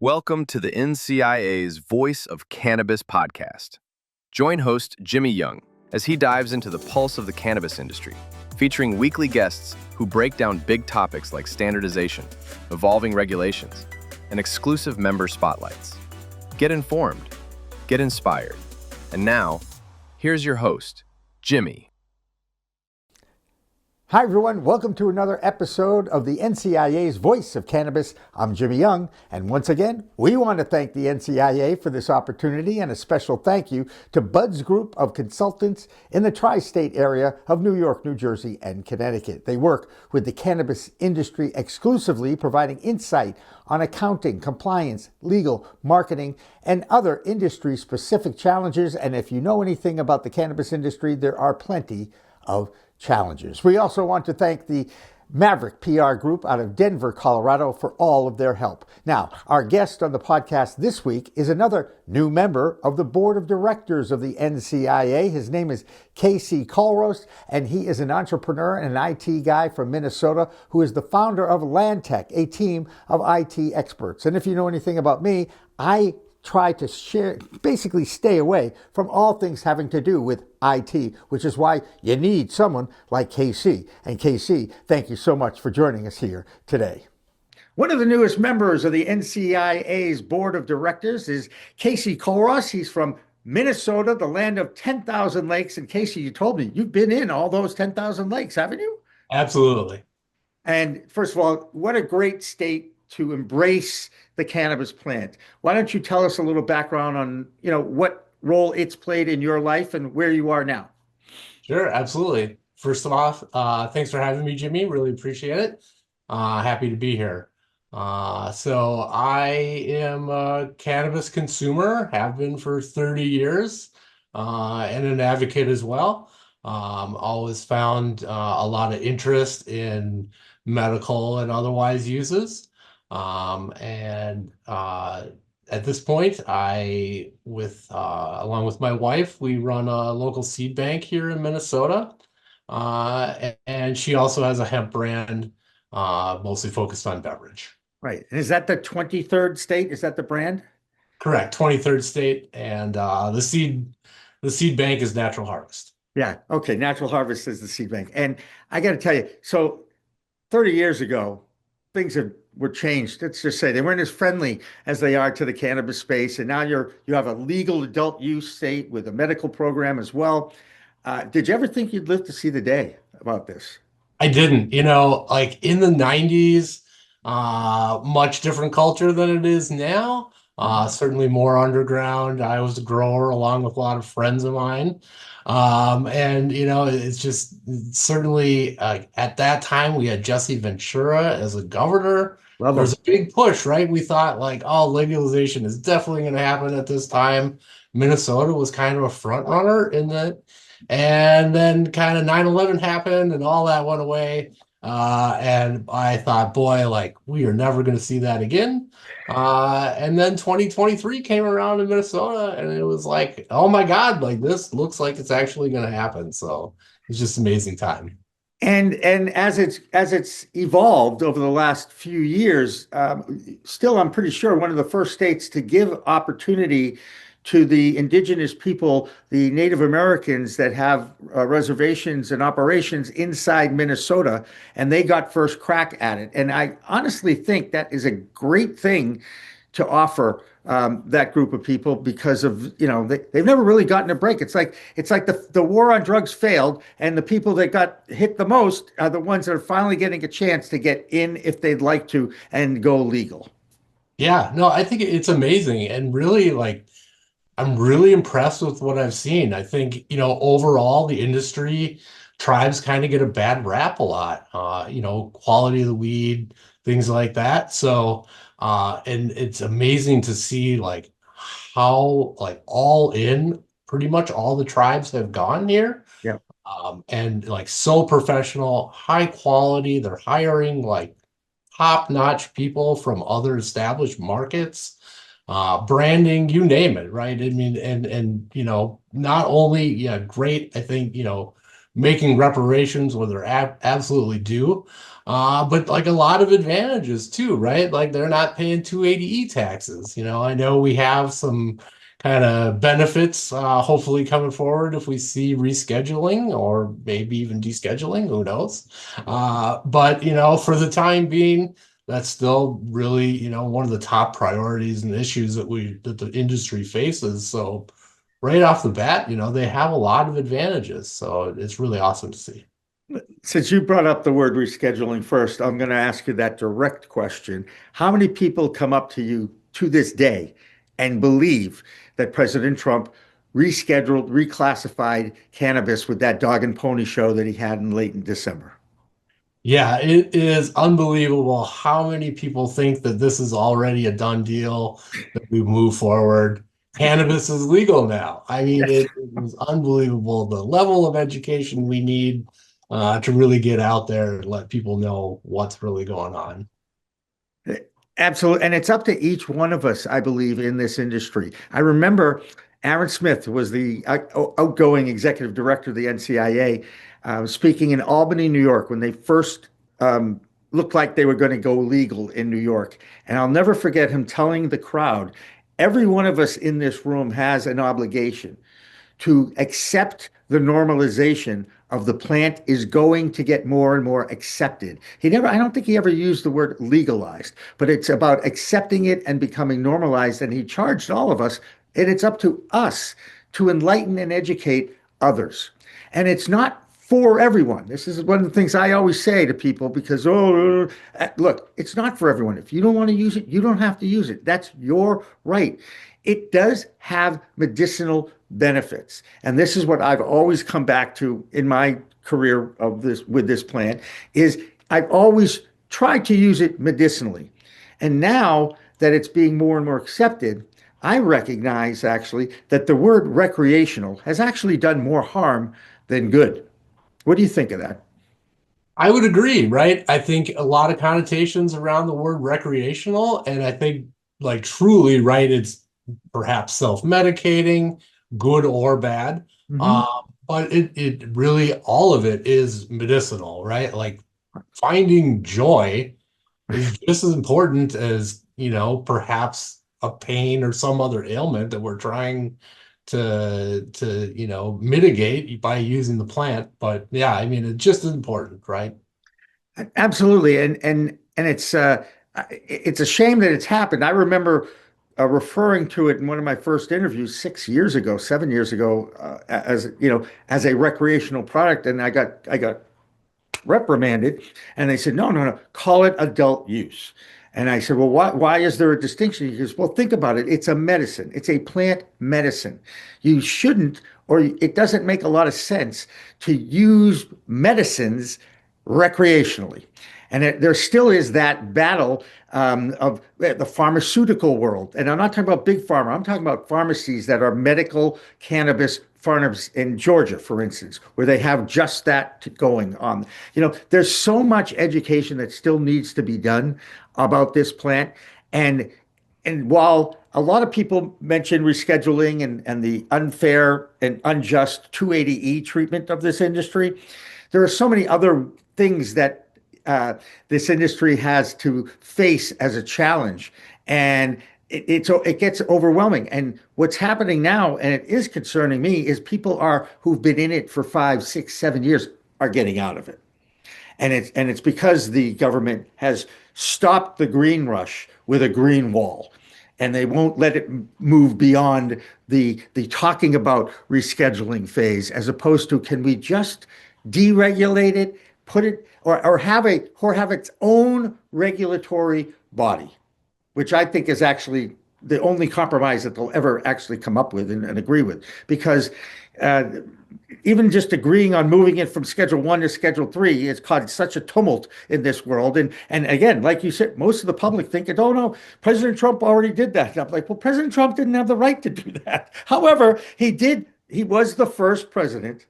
Welcome to the NCIA's Voice of Cannabis podcast. Join host Jimmy Young as he dives into the pulse of the cannabis industry, featuring weekly guests who break down big topics like standardization, evolving regulations, and exclusive member spotlights. Get informed, get inspired. And now, here's your host, Jimmy. Hi everyone, welcome to another episode of the NCIA's Voice of Cannabis. I'm Jimmy Young, and once again, we want to thank the NCIA for this opportunity, and a special thank you to Bud's Group of Consultants in the tri-state area of New York, New Jersey, and Connecticut. They work with the cannabis industry exclusively, providing insight on accounting, compliance, legal, marketing, and other industry-specific challenges. And if you know anything about the cannabis industry, there are plenty of challenges. We also want to thank the Maverick PR Group out of Denver, Colorado, for all of their help. Now, our guest on the podcast this week is another new member of the Board of Directors of the NCIA. His name is Kasey Kollross, and he is an entrepreneur and an IT guy from Minnesota who is the founder of LandTech, a team of IT experts. And if you know anything about me, I try to basically stay away from all things having to do with IT, which is why you need someone like Kasey. And Kasey, thank you so much for joining us here today. One of the newest members of the NCIA's Board of Directors is Kasey Kollross. He's from Minnesota, the land of 10,000 lakes. And Kasey, you told me you've been in all those 10,000 lakes, haven't you? Absolutely. And first of all, what a great state to embrace the cannabis plant. Why don't you tell us a little background on, what role it's played in your life and where you are now? Sure, absolutely. First of all, thanks for having me, Jimmy. Really appreciate it. Happy to be here. So I am a cannabis consumer, have been for 30 years, and an advocate as well. Always found a lot of interest in medical and otherwise uses. At this point, along with my wife, we run a local seed bank here in Minnesota. And she also has a hemp brand, mostly focused on beverage. Right. And is that the 23rd state? Is that the brand? Correct. 23rd state. And the seed bank is Natural Harvest. Yeah. Okay. Natural Harvest is the seed bank. And I got to tell you, so 30 years ago, things were changed. Let's just say they weren't as friendly as they are to the cannabis space. And now you have a legal adult use state with a medical program as well. Did you ever think you'd live to see the day about this? I didn't. Like in the 90s, much different culture than it is now. Certainly more underground. I was a grower along with a lot of friends of mine. It's just certainly at that time we had Jesse Ventura as a governor. There was a big push, right? We thought legalization is definitely going to happen at this time. Minnesota was kind of a front runner in that. And then kind of 9/11 happened and all that went away. And I thought, boy, we are never going to see that again. And then 2023 came around in Minnesota and it was like, oh my God, this looks like it's actually going to happen. So it's just an amazing time. And as it's evolved over the last few years, still, I'm pretty sure one of the first states to give opportunity to the indigenous people, the Native Americans that have reservations and operations inside Minnesota, and they got first crack at it. And I honestly think that is a great thing to offer that group of people because of, they've never really gotten a break. It's like the war on drugs failed, and the people that got hit the most are the ones that are finally getting a chance to get in if they'd like to and go legal. Yeah, no, I think it's amazing. And really, I'm really impressed with what I've seen. I think, overall, the industry, tribes kind of get a bad rap a lot, quality of the weed, things like that. So, and it's amazing to see how all in pretty much all the tribes have gone here. Yeah. And so professional, high quality. They're hiring top-notch people from other established markets. Branding, you name it, right? I mean, and not only, great, I think, making reparations where they're absolutely due. But like a lot of advantages too, right? Like they're not paying 280E taxes. I know we have some kind of benefits, hopefully coming forward if we see rescheduling or maybe even descheduling, who knows? But for the time being, that's still really, one of the top priorities and issues that the industry faces. So right off the bat, they have a lot of advantages. So it's really awesome to see. Since you brought up the word rescheduling first, I'm going to ask you that direct question. How many people come up to you to this day and believe that President Trump rescheduled, reclassified cannabis with that dog and pony show that he had in late in December? Yeah, it is unbelievable how many people think that this is already a done deal, that we move forward. Cannabis is legal now. I mean, Yes. it is unbelievable the level of education we need to really get out there and let people know what's really going on. Absolutely. And it's up to each one of us, I believe, in this industry. I remember Aaron Smith was the outgoing executive director of the NCIA, speaking in Albany, New York, when they first looked like they were going to go legal in New York. And I'll never forget him telling the crowd, every one of us in this room has an obligation to accept the normalization of the plant is going to get more and more accepted. I don't think he ever used the word legalized, but it's about accepting it and becoming normalized. And he charged all of us, and it's up to us to enlighten and educate others. And it's not for everyone. This is one of the things I always say to people because, look, it's not for everyone. If you don't want to use it, you don't have to use it. That's your right. It does have medicinal benefits. And this is what I've always come back to in my career of this with this plant is I've always tried to use it medicinally. And now that it's being more and more accepted, I recognize actually that the word recreational has actually done more harm than good. What do you think of that? I would agree, right? I think a lot of connotations around the word recreational, and I think like truly, right, it's perhaps self-medicating, good or bad. Hmm. But it really all of it is medicinal, right? Like finding joy is just as important as, perhaps a pain or some other ailment that we're trying to mitigate by using the plant. But yeah, I mean, it's just as important, right? Absolutely, and it's a shame that it's happened. I remember referring to it in one of my first interviews 6 years ago, 7 years ago, as as a recreational product, and I got reprimanded, and they said, no, no, no, call it adult use. And I said, well, why is there a distinction? He goes, well, think about it. It's a medicine. It's a plant medicine. You shouldn't, or it doesn't make a lot of sense to use medicines recreationally. And there still is that battle of the pharmaceutical world. And I'm not talking about big pharma. I'm talking about pharmacies that are medical cannabis farms in Georgia, for instance, where they have just that going on. There's so much education that still needs to be done about this plant. And while a lot of people mention rescheduling and the unfair and unjust 280E treatment of this industry, there are so many other things that this industry has to face as a challenge. And it gets overwhelming. And what's happening now, and it is concerning me, is people who've been in it for 5, 6, 7 years are getting out of it. And it's because the government has stopped the green rush with a green wall. And they won't let it move beyond the talking about rescheduling phase, as opposed to can we just deregulate it, put it or have its own regulatory body, which I think is actually the only compromise that they'll ever actually come up with and agree with. Because uh, even just agreeing on moving it from Schedule 1 to Schedule 3 has caused such a tumult in this world. And again, like you said, most of the public think, oh no, President Trump already did that. And I'm like, well, President Trump didn't have the right to do that. However, he was the first president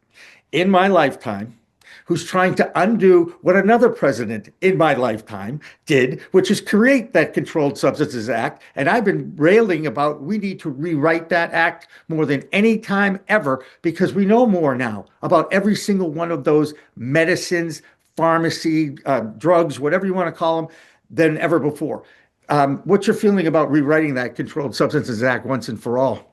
in my lifetime who's trying to undo what another president in my lifetime did, which is create that Controlled Substances Act. And I've been railing about we need to rewrite that act more than any time ever because we know more now about every single one of those medicines, pharmacy, drugs, whatever you want to call them, than ever before. What's your feeling about rewriting that Controlled Substances Act once and for all?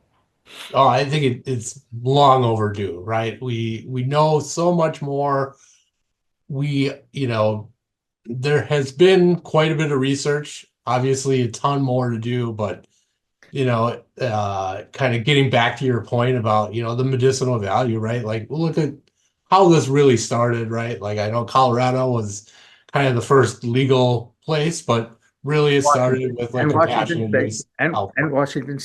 Oh, I think it's long overdue, right? We know so much more. There has been quite a bit of research, obviously a ton more to do, but kind of getting back to your point about, the medicinal value, right? Like, look at how this really started, right? Like, I know Colorado was kind of the first legal place, but really it started with like And Washington compassionate State use. and Washington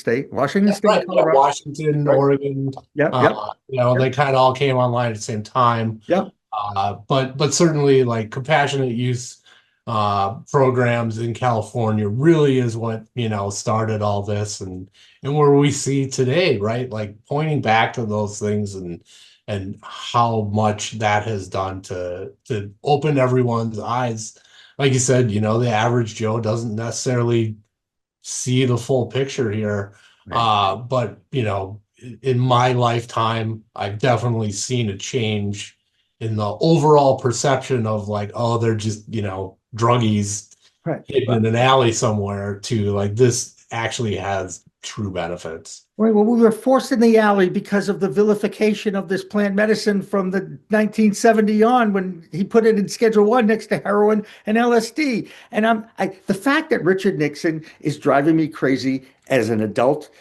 Yeah, State, right. Yeah, Colorado. Washington, Right. Oregon, Yep. Yep. they kind of all came online at the same time. Yep. But certainly like compassionate use programs in California really is what, started all this and where we see today, right? Like pointing back to those things and how much that has done to open everyone's eyes. Like you said, the average Joe doesn't necessarily see the full picture here. Right. But in my lifetime, I've definitely seen a change in the overall perception of like, oh, they're just, druggies Right. hidden in an alley somewhere to like this actually has true benefits. Right. Well, we were forced in the alley because of the vilification of this plant medicine from the 1970 on when he put it in Schedule 1 next to heroin and LSD. And the fact that Richard Nixon is driving me crazy as an adult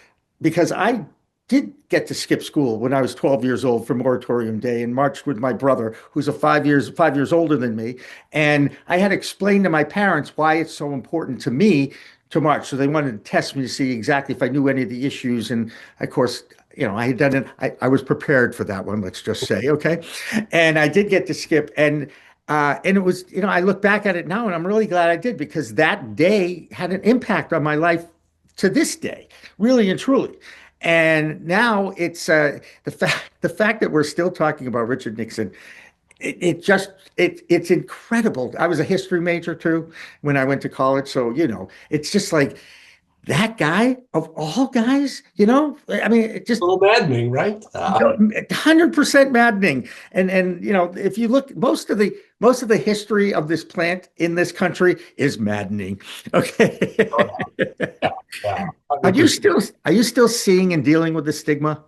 because I did get to skip school when I was 12 years old for moratorium day and marched with my brother, who's 5 years older than me. And I had explained to my parents why it's so important to me to march. So they wanted to test me to see exactly if I knew any of the issues. And of course, I had done it. I was prepared for that one, let's just say. Okay. And I did get to skip. And it was, I look back at it now and I'm really glad I did because that day had an impact on my life to this day, really and truly. And now it's the fact that we're still talking about Richard Nixon. It's incredible. I was a history major too when I went to college, so it's just like that guy of all guys. I mean, it just A little maddening, right? 100% maddening. And if you look, most of the history of this plant in this country is maddening. Okay. Yeah, yeah. Are you still seeing and dealing with the stigma?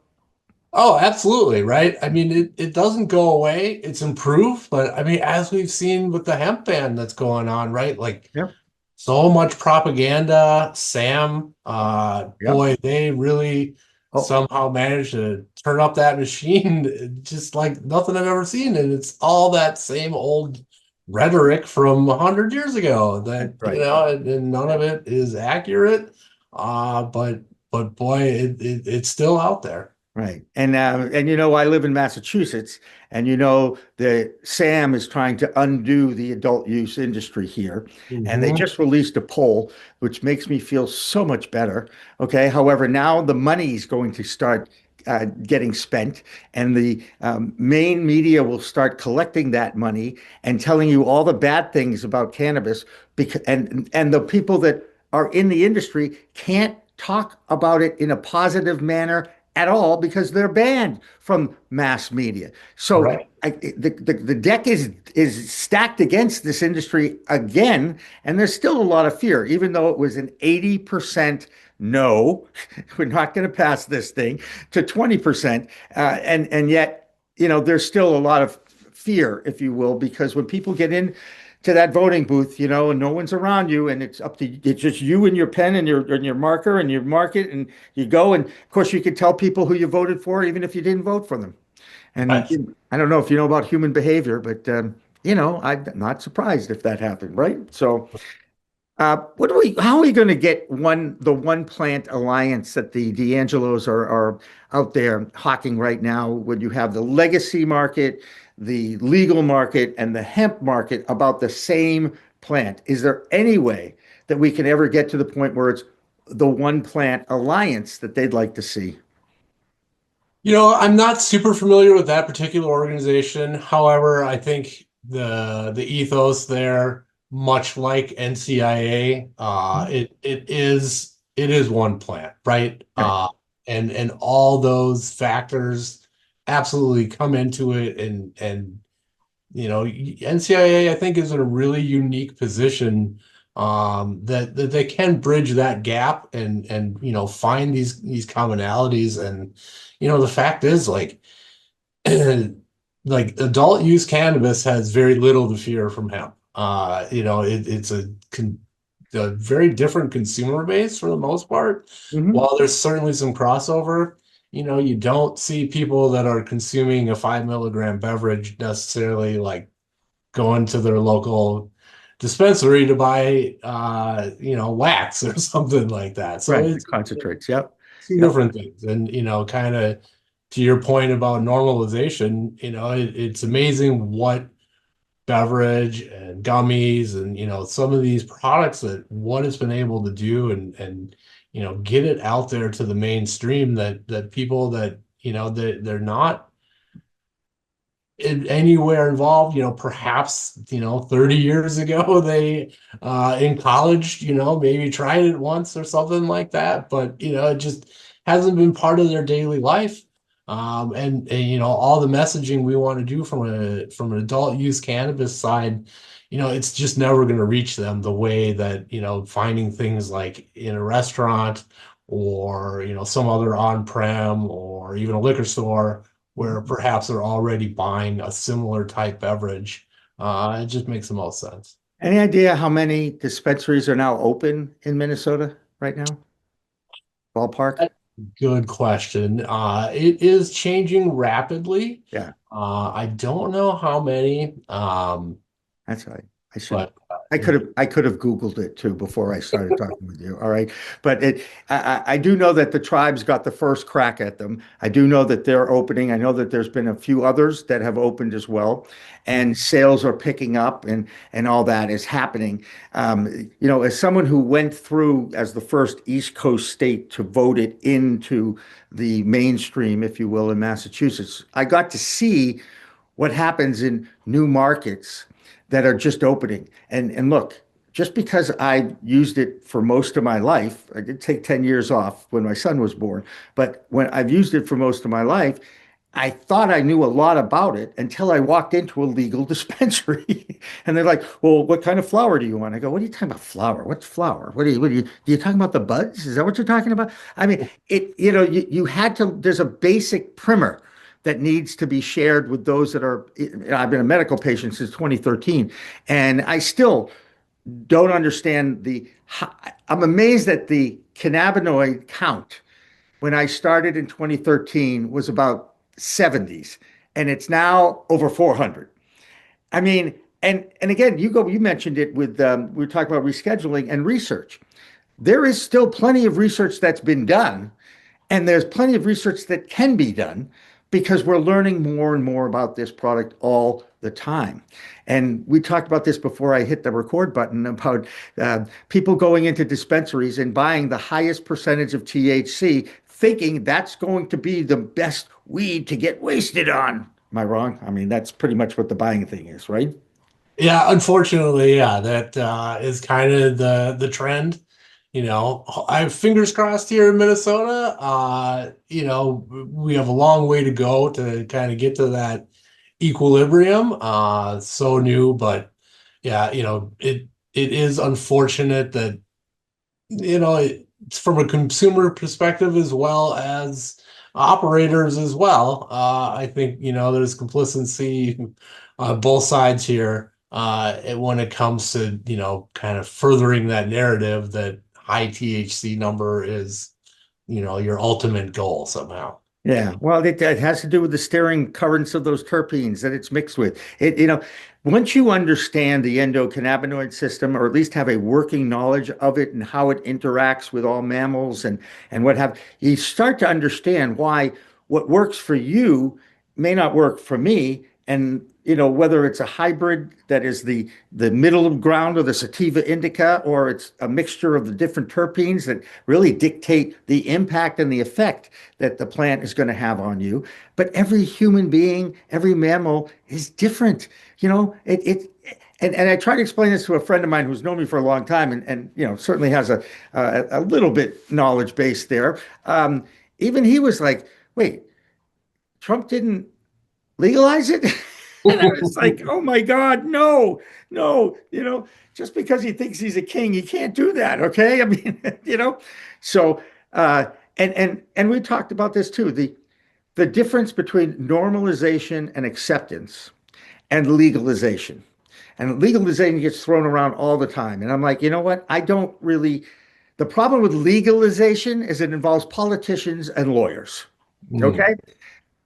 Oh, absolutely, right? I mean, it doesn't go away. It's improved, but I mean, as we've seen with the hemp ban that's going on, right? Like Yep. so much propaganda. Sam, Yep. boy, they really Oh, somehow managed to turn up that machine just like nothing I've ever seen. And it's all that same old rhetoric from 100 years ago that, that's right. and none of it is accurate. But boy, it's still out there. Right. And I live in Massachusetts, and the Sam is trying to undo the adult use industry here. And they Mhm. just released a poll, which makes me feel so much better. Okay. However, now the money is going to start getting spent, and the main media will start collecting that money and telling you all the bad things about cannabis because and the people that are in the industry can't talk about it in a positive manner at all because they're banned from mass media. So Right. the deck is stacked against this industry again, and there's still a lot of fear, even though it was an 80% no, we're not going to pass this thing to 20%, and yet there's still a lot of fear, if you will, because when people get in to that voting booth, and no one's around you, and it's just you and your pen and your marker, and you mark it, and you go, and of course you could tell people who you voted for, even if you didn't vote for them. And Right. I don't know if you know about human behavior, but I'm not surprised if that happened, right? So, how are we going to get the one plant alliance that the D'Angelos are out there hawking right now when you have the legacy market, the legal market, and the hemp market about the same plant? Is there any way that we can ever get to the point where it's the one plant alliance that they'd like to see? I'm not super familiar with that particular organization. However, I think the ethos there, much like NCIA, it is one plant, right? Okay. And all those factors absolutely come into it, and NCIA I think is in a really unique position, that they can bridge that gap and find these commonalities. And the fact is, like adult use cannabis has very little to fear from hemp. It's a very different consumer base for the most part. Hmm. While there's certainly some crossover, you don't see people that are consuming a 5 milligram beverage necessarily like going to their local dispensary to buy wax or something like that. So Right. The it's concentrates. Yep. two Yep. different things. And kind of to your point about normalization, it's amazing what beverage and gummies and some of these products that what it's been able to do, and get it out there to the mainstream, that people that they're not anywhere involved, perhaps 30 years ago they in college maybe tried it once or something like that, but it just hasn't been part of their daily life. And all the messaging we want to do from an adult use cannabis side, it's just never going to reach them the way that finding things like in a restaurant, or some other on-prem, or even a liquor store where perhaps they're already buying a similar type beverage. It just makes the most sense. Any idea how many dispensaries are now open in Minnesota right now? Ballpark? Good question. It is changing rapidly. Yeah, I don't know how many, that's right. I should. but I could have Googled it too before I started talking with you. All right. But I do know that the tribes got the first crack at them. I do know that they're opening. I know that there's been a few others that have opened as well, and sales are picking up, and all that is happening. As someone who went through as the first East Coast state to vote it into the mainstream, if you will, in Massachusetts, I got to see what happens in new markets that are just opening. And look, just because I used it for most of my life, I did take 10 years off when my son was born, but when I've used it for most of my life, I thought I knew a lot about it until I walked into a legal dispensary. And they're like, "Well, what kind of flower do you want?" I go, "What are you talking about flower? What's flower? Do you talking about the buds? Is that what you're talking about?" I mean, you had to, there's a basic primer that needs to be shared with those that are, I've been a medical patient since 2013, and I still don't understand I'm amazed that the cannabinoid count when I started in 2013 was about 70s, and it's now over 400. I mean, and again, you mentioned it with we were talking about rescheduling and research. There is still plenty of research that's been done, and there's plenty of research that can be done because we're learning more and more about this product all the time. And we talked about this before I hit the record button about people going into dispensaries and buying the highest percentage of THC, thinking that's going to be the best weed to get wasted on. Am I wrong? I mean, that's pretty much what the buying thing is, right? yeah, unfortunately, yeah, that is kind of the trend. I have fingers crossed here in Minnesota. We have a long way to go to kind of get to that equilibrium. So new, but yeah, it is unfortunate that it's from a consumer perspective as well as operators as well. I think there's complicity on both sides here, when it comes to kind of furthering that narrative that high THC number is your ultimate goal somehow. Yeah, well, it has to do with the steering currents of those terpenes that it's mixed with. Once you understand the endocannabinoid system, or at least have a working knowledge of it and how it interacts with all mammals and what have, you start to understand why what works for you may not work for me, And whether it's a hybrid that is the middle ground of the sativa indica, or it's a mixture of the different terpenes that really dictate the impact and the effect that the plant is going to have on you. But every human being, every mammal is different. And I try to explain this to a friend of mine who's known me for a long time, and certainly has a little bit knowledge base there. Even he was like, "Wait, Trump didn't legalize it?" And I was like, "Oh my God, no, no, just because he thinks he's a king, he can't do that." Okay. I mean, so, and we talked about this too, the difference between normalization and acceptance and legalization. And legalization gets thrown around all the time. And I'm like, you know what? The problem with legalization is it involves politicians and lawyers. Mm. Okay.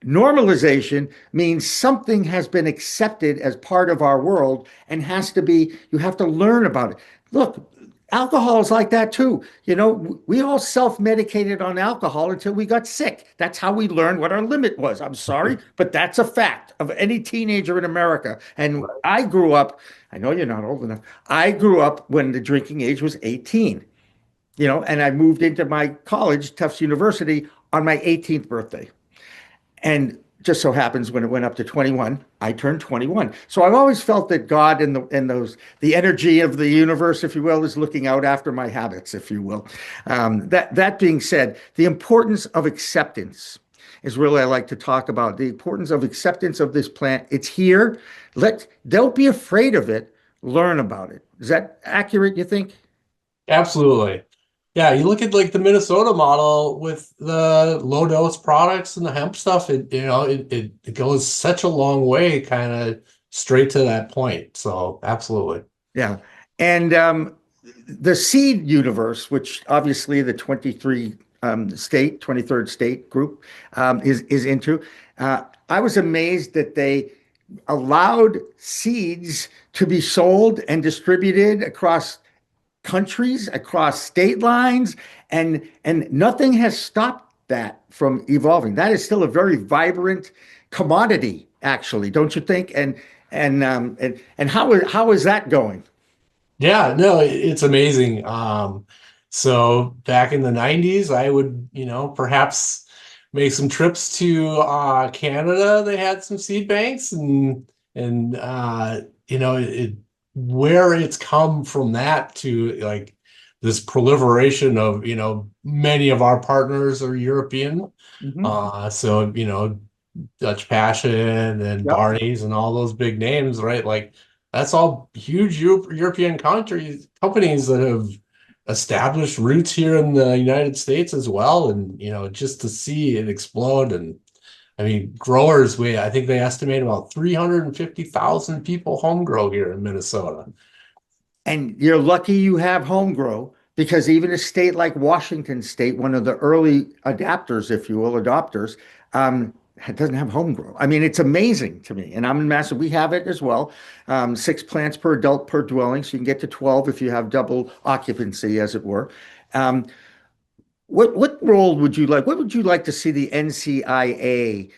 Normalization means something has been accepted as part of our world and you have to learn about it. Look, alcohol is like that too. We all self-medicated on alcohol until we got sick. That's how we learned what our limit was. I'm sorry, but that's a fact of any teenager in America. And I grew up, I know you're not old enough. I grew up when the drinking age was 18, and I moved into my college, Tufts University, on my 18th birthday. And just so happens when it went up to 21, I turned 21. So I've always felt that God the energy of the universe, if you will, is looking out after my habits, if you will. That being said, the importance of acceptance is really I like to talk about. The importance of acceptance of this plant. It's here. Don't be afraid of it. Learn about it. Is that accurate, you think? Absolutely. Yeah, you look at like the Minnesota model with the low dose products and the hemp stuff, it goes such a long way kind of straight to that point. So absolutely. Yeah. And the seed universe, which obviously the 23rd state group is into, I was amazed that they allowed seeds to be sold and distributed across countries, across state lines, and nothing has stopped that from evolving. That is still a very vibrant commodity, actually, don't you think? And how is that going? Yeah, no, it's amazing. So back in the 90s, I would, perhaps make some trips to Canada. They had some seed banks and where it's come from that to like this proliferation of, many of our partners are European. Mhm. So, Dutch Passion and Yep. Barney's and all those big names, right? Like that's all huge European companies that have established roots here in the United States as well. And, just to see it explode. And I mean, growers, I think they estimate about 350,000 people home grow here in Minnesota. And you're lucky you have home grow, because even a state like Washington State, one of the early adapters, if you will, adopters, doesn't have home grow. I mean, it's amazing to me. And I'm in Mass, we have it as well. 6 plants per adult per dwelling. So you can get to 12 if you have double occupancy, as it were. Um, what role would you like? What would you like to see the NCIA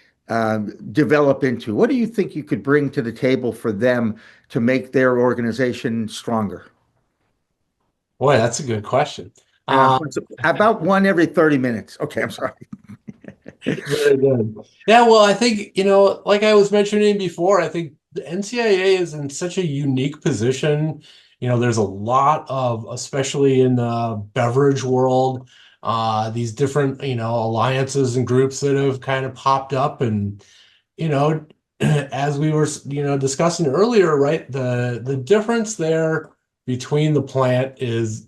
develop into? What do you think you could bring to the table for them to make their organization stronger? Boy, that's a good question. It's about one every 30 minutes. Okay, I'm sorry. Very good. Yeah, well, I think, like I was mentioning before, I think the NCIA is in such a unique position. There's a lot of, especially in the beverage world, these different, alliances and groups that have kind of popped up. And, as we were, discussing earlier, right, the difference there between the plant is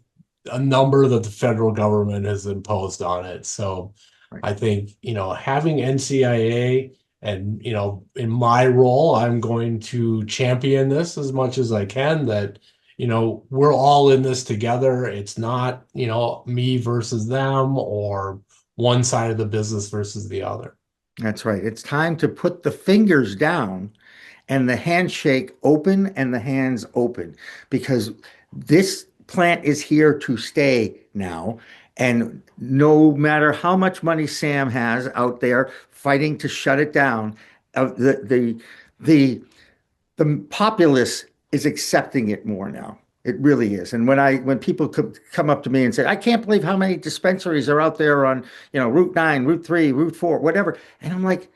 a number that the federal government has imposed on it. So, Right. I think, having NCIA and, in my role, I'm going to champion this as much as I can that, we're all in this together. It's not, me versus them or one side of the business versus the other. That's right. It's time to put the fingers down and the handshake open and the hands open, because this plant is here to stay now. And no matter how much money Sam has out there fighting to shut it down, the the populace is accepting it more now. It really is. And when people come up to me and say, I can't believe how many dispensaries are out there on, Route 9, Route 3, Route 4, whatever. And I'm like,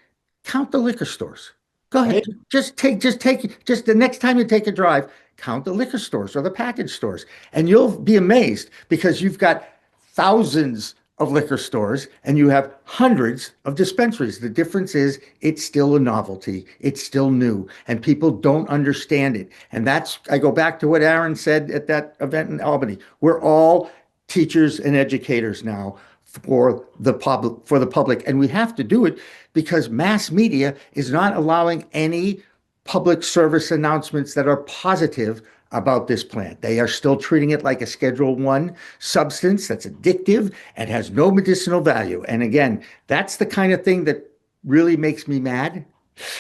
count the liquor stores. Go ahead. Right. Just the next time you take a drive, count the liquor stores or the package stores. And you'll be amazed because you've got thousands of liquor stores and you have hundreds of dispensaries. The difference is it's still a novelty. It's still new and people don't understand it. And I go back to what Aaron said at that event in Albany. We're all teachers and educators now for the public. And we have to do it because mass media is not allowing any public service announcements that are positive about this plant. They are still treating it like a Schedule I substance that's addictive and has no medicinal value. And again, that's the kind of thing that really makes me mad.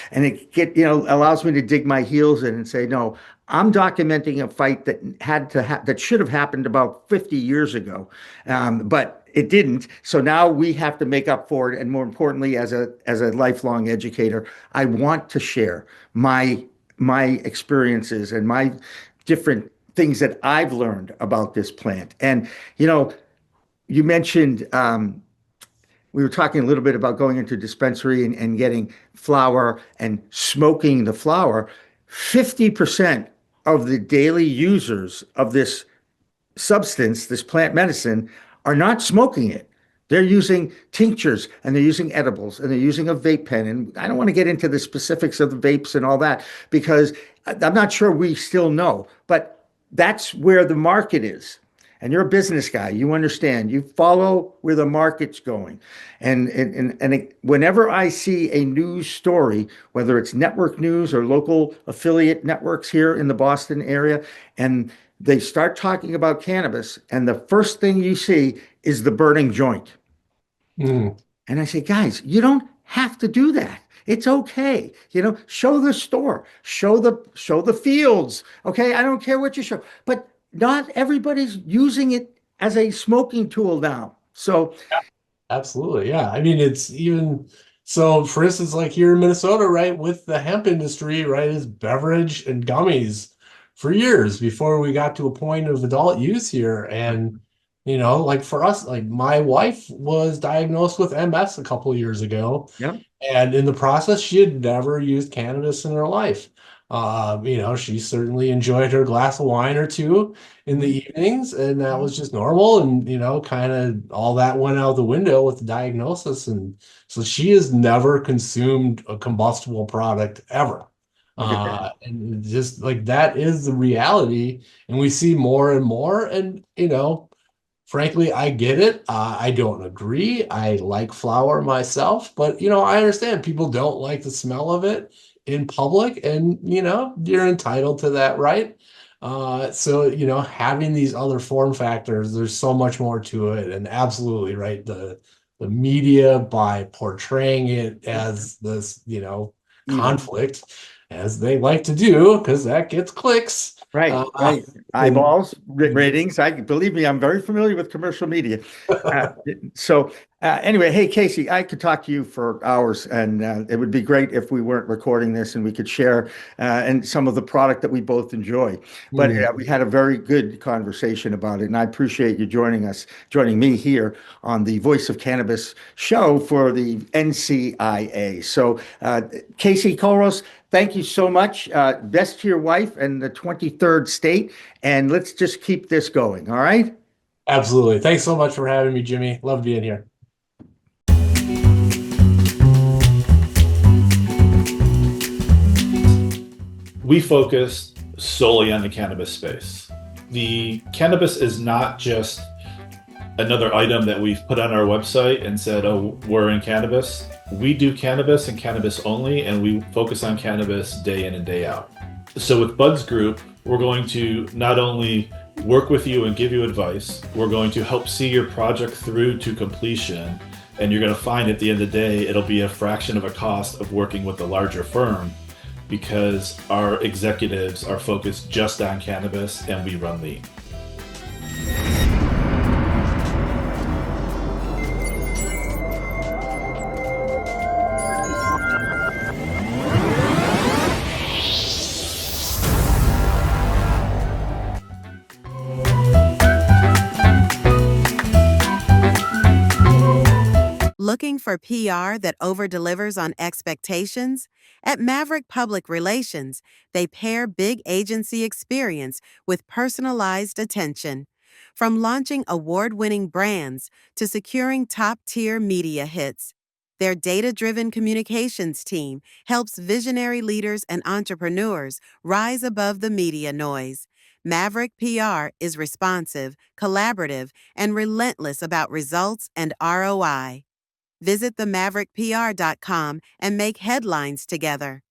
And it allows me to dig my heels in and say, no, I'm documenting a fight that that should have happened about 50 years ago, but it didn't. So now we have to make up for it. And more importantly, as a lifelong educator, I want to share my experiences and my different things that I've learned about this plant. And, you mentioned, we were talking a little bit about going into a dispensary and getting flower and smoking the flower. 50% of the daily users of this substance, this plant medicine, are not smoking it. They're using tinctures and they're using edibles and they're using a vape pen. And I don't want to get into the specifics of the vapes and all that because I'm not sure we still know, but that's where the market is. And you're a business guy, you understand, you follow where the market's going. And whenever I see a news story, whether it's network news or local affiliate networks here in the Boston area, and they start talking about cannabis, and the first thing you see is the burning joint. And I say, guys, you don't have to do that. It's okay. Show the store, show the fields. Okay. I don't care what you show, but not everybody's using it as a smoking tool now. So yeah, absolutely. Yeah. I mean, it's even so, for instance, like here in Minnesota, right, with the hemp industry, right, is beverage and gummies for years before we got to a point of adult use here. And like for us, like my wife was diagnosed with MS a couple of years ago. yeah. And in the process, she had never used cannabis in her life. She certainly enjoyed her glass of wine or two in the evenings, and that was just normal. And, kind of all that went out the window with the diagnosis. And so she has never consumed a combustible product ever. And just like that is the reality. And we see more and more. And, frankly, I get it. I don't agree. I like flower myself, but, I understand people don't like the smell of it in public, and, you're entitled to that, right? So, having these other form factors, there's so much more to it. And absolutely, right, the media, by portraying it as this, conflict, as they like to do, because that gets clicks. Right. Eyeballs, ratings. Believe me, I'm very familiar with commercial media. Anyway, hey, Kasey, I could talk to you for hours, and it would be great if we weren't recording this and we could share and some of the product that we both enjoy. But we had a very good conversation about it, and I appreciate you joining me here on the Voice of Cannabis show for the NCIA. So, Kasey Kollross, thank you so much. Best to your wife and the 23rd state, and let's just keep this going. All right? Absolutely. Thanks so much for having me, Jimmy. Love being here. We focus solely on the cannabis space. The cannabis is not just another item that we've put on our website and said, oh, we're in cannabis. We do cannabis and cannabis only, and we focus on cannabis day in and day out. So with Buds Group, we're going to not only work with you and give you advice, we're going to help see your project through to completion, and you're going to find at the end of the day, it'll be a fraction of a cost of working with a larger firm, because our executives are focused just on cannabis and we run lean. Looking for PR that over-delivers on expectations? At Maverick Public Relations, they pair big agency experience with personalized attention. From launching award-winning brands to securing top-tier media hits, their data-driven communications team helps visionary leaders and entrepreneurs rise above the media noise. Maverick PR is responsive, collaborative, and relentless about results and ROI. Visit themaverickpr.com and make headlines together.